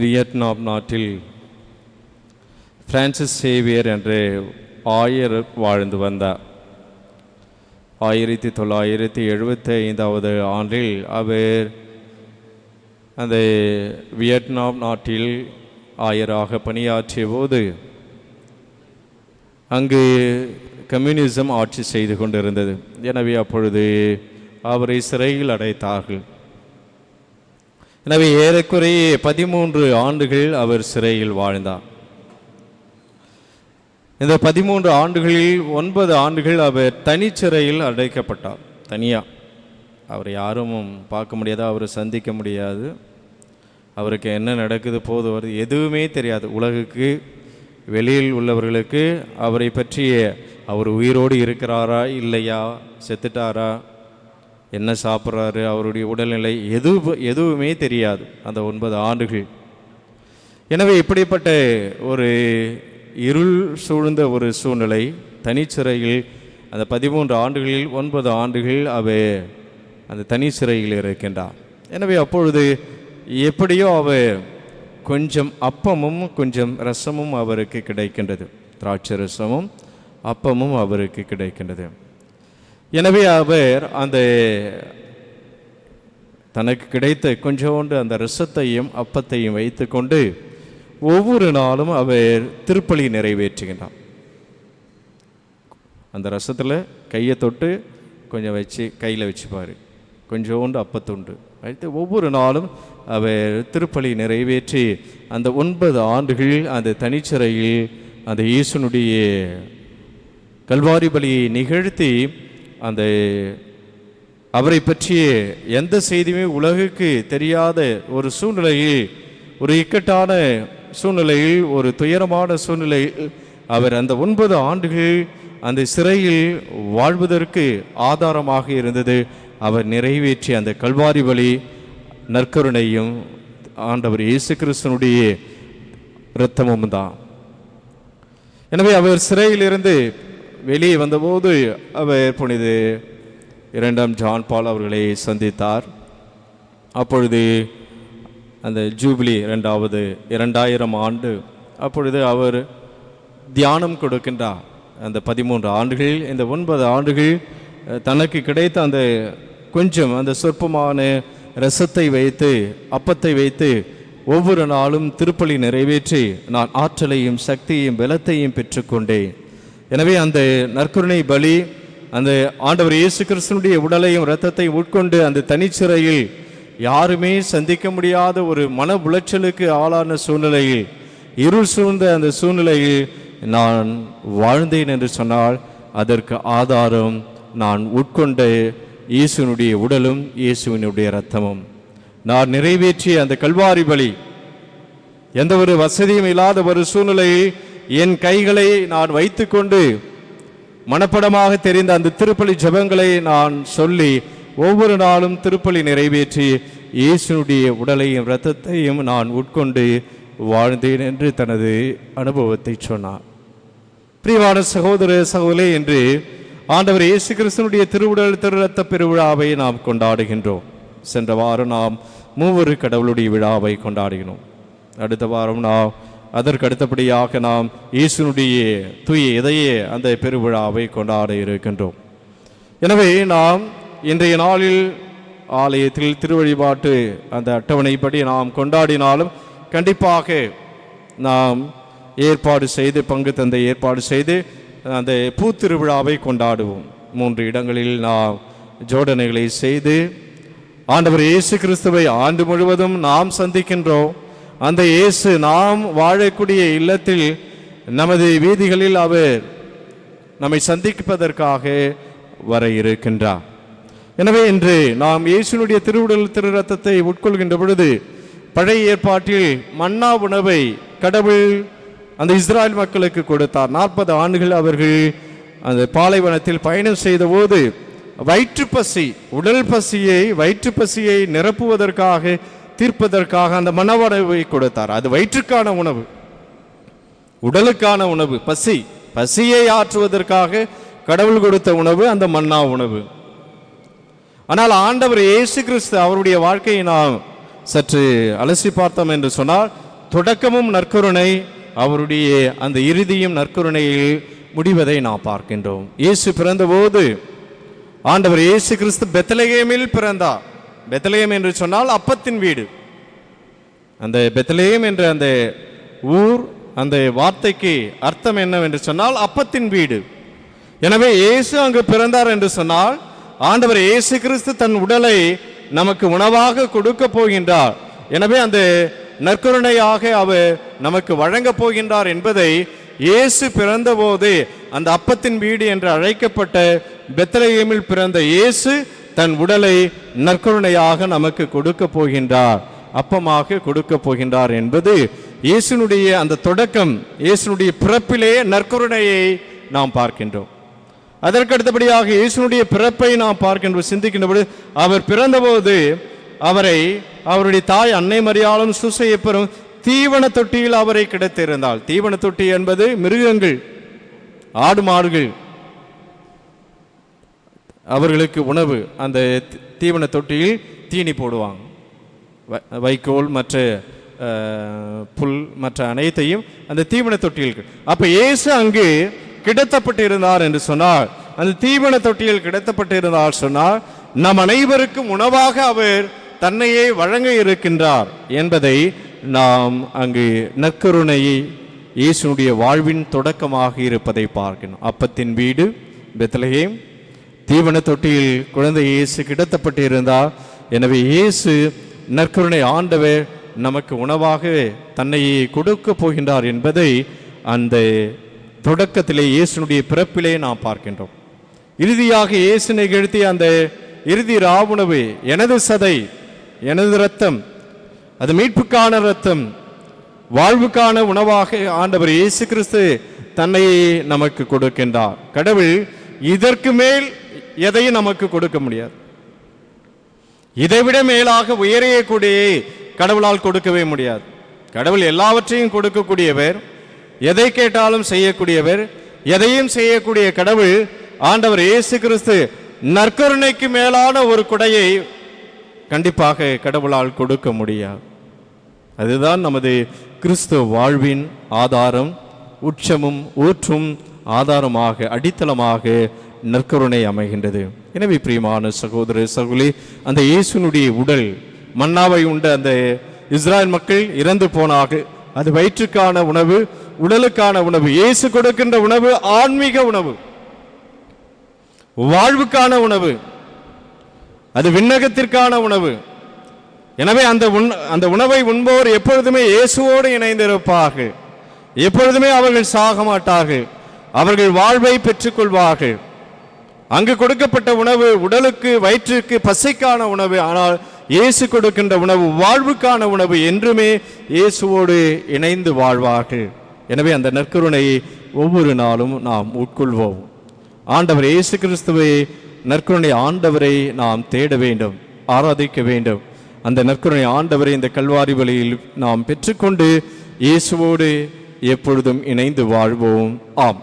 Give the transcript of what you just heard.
Vietnam நாட்டில் Francis Xavier என்ற ஆயர் வாழ்ந்து வந்தார். 1975 ஆண்டில் அவர் அந்த வியட்நாம் நாட்டில் ஆயராக பணியாற்றிய போது அங்கு கம்யூனிசம் ஆட்சி செய்து கொண்டிருந்தது. எனவே அப்பொழுது அவரை சிறையில் அடைத்தார்கள். எனவே ஏறக்குறைய 13 ஆண்டுகள் அவர் சிறையில் வாழ்ந்தார். இந்த 13 ஆண்டுகளில் 9 ஆண்டுகள் அவர் தனிச்சிறையில் அடைக்கப்பட்டார். தனியாக அவர் யாரும் பார்க்க முடியாது, அவரை சந்திக்க முடியாது, அவருக்கு என்ன நடக்குது போது வருது எதுவுமே தெரியாது. உலகுக்கு வெளியில் உள்ளவர்களுக்கு அவரை பற்றிய அவர் உயிரோடு இருக்கிறாரா இல்லையா, செத்துட்டாரா, என்ன சாப்பிட்றாரு, அவருடைய உடல்நிலை எதுவுமே தெரியாது அந்த 9 ஆண்டுகள். எனவே இப்படிப்பட்ட ஒரு இருள் சூழ்ந்த ஒரு சூழ்நிலை, தனிச்சிறையில் அந்த 13 ஆண்டுகளில் 9 ஆண்டுகள் அவர் அந்த தனி சிறையில் இருக்கின்றார். எனவே அப்பொழுது எப்படியோ அவர் கொஞ்சம் அப்பமும் கொஞ்சம் ரசமும் அவருக்கு கிடைக்கின்றது, திராட்சை ரசமும் அப்பமும் அவருக்கு கிடைக்கின்றது. எனவே அவர் அந்த தனக்கு கிடைத்த கொஞ்சோண்டு அந்த ரசத்தையும் அப்பத்தையும் வைத்து கொண்டு ஒவ்வொரு நாளும் அவர் திருப்பலி நிறைவேற்றுகின்றார். அந்த ரசத்தில் கையை தொட்டு கொஞ்சம் வச்சு கையில் வச்சுப்பார், கொஞ்சோண்டு அப்பத்துண்டு வைத்து ஒவ்வொரு நாளும் அவர் திருப்பலி நிறைவேற்றி அந்த 9 ஆண்டுகள் அந்த தனிச்சிறையில் அந்த இயேசுனுடைய கல்வாரி பலியை நிகழ்த்தி அந்த அவரை பற்றிய எந்த செய்தியுமே உலகுக்கு தெரியாத ஒரு சூழ்நிலையில், ஒரு இக்கட்டான சூழ்நிலையில், ஒரு துயரமான சூழ்நிலையில் அவர் அந்த 9 ஆண்டுகள் அந்த சிறையில் வாழ்வதற்கு ஆதாரமாக இருந்தது அவர் நிறைவேற்றிய அந்த கல்வாரி பலி நற்கருணையும் ஆண்டவர் இயேசு கிறிஸ்துனுடைய இரத்தமும் தான். எனவே அவர் சிறையிலிருந்து வெளியே வந்தபோது அவர் புனித 2ஆம் ஜான் பால் அவர்களை சந்தித்தார். அப்பொழுது அந்த ஜூபிலி 2000 ஆண்டு அப்பொழுது அவர் தியானம் கொடுக்கின்றார். அந்த 13 ஆண்டுகள், இந்த 9 ஆண்டுகள் தனக்கு கிடைத்த அந்த கொஞ்சம் அந்த சொற்பமான ரசத்தை வைத்து அப்பத்தை வைத்து ஒவ்வொரு நாளும் திருப்பலி நிறைவேற்றி நான் ஆற்றலையும் சக்தியையும் பலத்தையும் பெற்றுக்கொண்டேன். எனவே அந்த நற்கருணை பலி அந்த ஆண்டவர் இயேசு கிறிஸ்துனுடைய உடலையும் இரத்தத்தையும் உட்கொண்டு அந்த தனிச்சிறையில் யாருமே சந்திக்க முடியாத ஒரு மன உளைச்சலுக்கு ஆளான சூழ்நிலையில், இருள் சூழ்ந்த அந்த சூழ்நிலையில் நான் வாழ்ந்தேன் என்று சொன்னால் அதற்கு ஆதாரம் நான் உட்கொண்ட இயேசுனுடைய உடலும் இயேசுவினுடைய இரத்தமும். நான் நிறைவேற்றிய அந்த கல்வாரி பலி, எந்த ஒரு வசதியும் இல்லாத ஒரு சூழ்நிலையில் என் கைகளை நான் வைத்து கொண்டு மனப்படமாக தெரிந்த அந்த திருப்பலி ஜெபங்களை நான் சொல்லி ஒவ்வொரு நாளும் திருப்பலி நிறைவேற்றி இயேசுனுடைய உடலையும் இரத்தத்தையும் நான் உட்கொண்டு வாழ்ந்தேன் என்று தனது அனுபவத்தை சொன்னார். பிரியமான சகோதர சகோதரி, என்று ஆண்டவர் இயேசு கிறிஸ்துனுடைய திருவுடல் திருரத்த பெருவிழாவை நாம் கொண்டாடுகின்றோம். சென்ற வாரம் நாம் மூவரு கடவுளுடைய விழாவை கொண்டாடினோம். அடுத்த வாரம் நாம் அதற்கு அடுத்தபடியாக நாம் இயேசுனுடைய தூய இதய அந்த பெருவிழாவை கொண்டாட இருக்கின்றோம். எனவே நாம் இன்றைய நாளில் ஆலயத்தில் திருவழிபாட்டு அந்த அட்டவணைப்படி நாம் கொண்டாடினாலும் கண்டிப்பாக நாம் ஏற்பாடு செய்து பங்கு தந்தை ஏற்பாடு செய்து அந்த பூத்திருவிழாவை கொண்டாடுவோம். 3 இடங்களில் நாம் ஜோடனைகளை செய்து ஆண்டவர் இயேசு கிறிஸ்துவை ஆண்டு முழுவதும் நாம் சந்திக்கின்றோம். அந்த இயேசு நாம் வாழக்கூடிய இல்லத்தில் நமது வீதிகளில் அவர் நம்மை சந்திப்பதற்காக வர இருக்கின்றார். எனவே இன்று நாம் இயேசுனுடைய திருவுடல் திரு ரத்தத்தை உட்கொள்கின்ற பொழுது பழைய ஏற்பாட்டில் மன்னா உணவை கடவுள் அந்த இஸ்ராயல் மக்களுக்கு கொடுத்தார். 40 ஆண்டுகள் அவர்கள் அந்த பாலைவனத்தில் பயணம் செய்த போது வயிற்றுப்பசி, உடல் பசியை, வயிற்றுப்பசியை நிரப்புவதற்காக தீர்ப்பதற்காக அந்த மன்னா உணவை கொடுத்தார். அது வயிற்றுக்கான உணவு, உடலுக்கான உணவு, பசியை ஆற்றுவதற்காக கடவுள் கொடுத்த உணவு அந்த மன்னா உணவு. ஆனால் ஆண்டவர் இயேசு கிறிஸ்து அவருடைய வாழ்க்கையை நாம் சற்று அலசி பார்த்தோம் என்று சொன்னால் தொடக்கமும் நற்கருணை, அவருடைய அந்த இறுதியும் நற்கருணையில் முடிவதை நாம் பார்க்கின்றோம். இயேசு பிறந்தபோது ஆண்டவர் இயேசு கிறிஸ்து பெத்லகேமில் பிறந்தார். பெத்லகேம் என்று சொன்னால் அப்பத்தின் வீடு. அந்த பெத்லகேம் என்ற அந்த ஊர், அந்த வார்த்தைக்கு அர்த்தம் என்னவென்று சொன்னால் அப்பத்தின் வீடு. எனவே இயேசு அங்கு பிறந்தார் என்று சொன்னால் ஆண்டவர் இயேசு கிறிஸ்து தன் உடலை நமக்கு உணவாக கொடுக்க போகின்றார். எனவே அந்த நற்கருணையாக அவர் நமக்கு வழங்கப் போகின்றார் என்பதை இயேசு பிறந்தபோது அந்த அப்பத்தின் வீடு என்று அழைக்கப்பட்ட பெத்லகேமில் பிறந்த இயேசு தன் உடலை நற்கருணையாக நமக்கு கொடுக்க போகின்றார், அப்பமாக கொடுக்க போகின்றார் என்பது இயேசுனுடைய அந்த தொடக்கம். இயேசுனுடைய பிறப்பிலே நற்கருணையை நாம் பார்க்கின்றோம். அதற்கடுத்தபடியாக இயேசுனுடைய பிறப்பை நாம் பார்க்கின்றோம், சிந்திக்கின்றபோது அவர் பிறந்தபோது அவரை அவருடைய தாய் அன்னை மரியாளும் சூசையப்பரும் தீவன தொட்டியில் அவரை கிடைத்திருந்தாள். தீவன தொட்டி என்பது மிருகங்கள், ஆடு மாடுகள், அவர்களுக்கு உணவு அந்த தீவன தொட்டியில் தீனி போடுவாங்க. வைக்கோல் மற்ற புல் மற்ற அனைத்தையும் அந்த தீவன தொட்டியில். அப்ப இயேசு அங்கு கிடத்தப்பட்டிருந்தார் என்று சொன்னார். அந்த தீவன தொட்டியில் கிடத்தப்பட்டிருந்தார் சொன்னார் நம் அனைவருக்கும் உணவாக அவர் தன்னையே வழங்க இருக்கின்றார் என்பதை நாம் அங்கு நற்கருணையை இயேசுனுடைய வாழ்வின் தொடக்கமாக இருப்பதை பார்க்கணும். அப்பத்தின் வீடு பெத்லகேம், தீவன தொட்டியில் குழந்தை இயேசு கிடத்தப்பட்டிருந்தார். எனவே இயேசு நற்கருணை ஆண்டவர் நமக்கு உணவாக தன்னையே கொடுக்க போகின்றார் என்பதை அந்த தொடக்கத்திலே இயேசுனுடைய பிறப்பிலே நாம் பார்க்கின்றோம். இறுதியாக இயேசு நிகழ்த்திய அந்த இறுதி ராவுணவு எனது சதை, எனது இரத்தம், அது மீட்புக்கான இரத்தம், வாழ்வுக்கான உணவாக ஆண்டவர் இயேசு கிறிஸ்து தன்னை நமக்கு கொடுக்கின்றார். கடவுள் இதற்கு மேல் எதையும் நமக்கு கொடுக்க முடியாது. இதைவிட மேலாக உயரிய கூடிய கடவுளால் கொடுக்கவே முடியாது. கடவுள் எல்லாவற்றையும் கொடுக்கக்கூடியவர், எதை கேட்டாலும் செய்யக்கூடியவர், எதையும் செய்யக்கூடிய கடவுள் ஆண்டவர் இயேசு கிறிஸ்து நற்கருணைக்கு மேலான ஒரு கொடையை கண்டிப்பாக கடவுளால் கொடுக்க முடியாது. அதுதான் நமது கிறிஸ்துவ வாழ்வின் ஆதாரம், உச்சமும் ஊற்றும் ஆதாரமாக அடித்தளமாக நற்கருணை அமைகின்றது. எனவே பிரியமான சகோதர சகோதரி, அந்த இயேசுனுடைய உடல் மன்னாவை உண்ட அந்த இஸ்ராயல் மக்கள் இறந்து போனார்கள். அது வயிற்றுக்கான உணவு, உடலுக்கான உணவு. இயேசு கொடுக்கின்ற உணவு ஆன்மீக உணவு, வாழ்வுக்கான உணவு, அது விண்ணகத்திற்கான உணவு. எனவே அந்த உணவை உண்போர் எப்பொழுதுமே இயேசுவோடு இணைந்திருப்பார்கள். எப்பொழுதுமே அவர்கள் சாக மாட்டார்கள், அவர்கள் வாழ்வை பெற்றுக்கொள்வார்கள். அங்கு கொடுக்கப்பட்ட உணவு உடலுக்கு, வயிற்றுக்கு, பசிக்கான உணவு. ஆனால் இயேசு கொடுக்கின்ற உணவு வாழ்வுக்கான உணவு. என்றுமே இயேசுவோடு இணைந்து வாழ்வார்கள். எனவே அந்த நற்கருணையை ஒவ்வொரு நாளும் நாம் உட்கொள்வோம். ஆண்டவர் இயேசு கிறிஸ்துவை, நற்கருணை ஆண்டவரை நாம் தேட வேண்டும், ஆராதிக்க வேண்டும். அந்த நற்கருணை ஆண்டவரை இந்த கல்வாரி வழியில் நாம் பெற்றுக்கொண்டு இயேசுவோடு எப்பொழுதும் இணைந்து வாழ்வோம். ஆம்.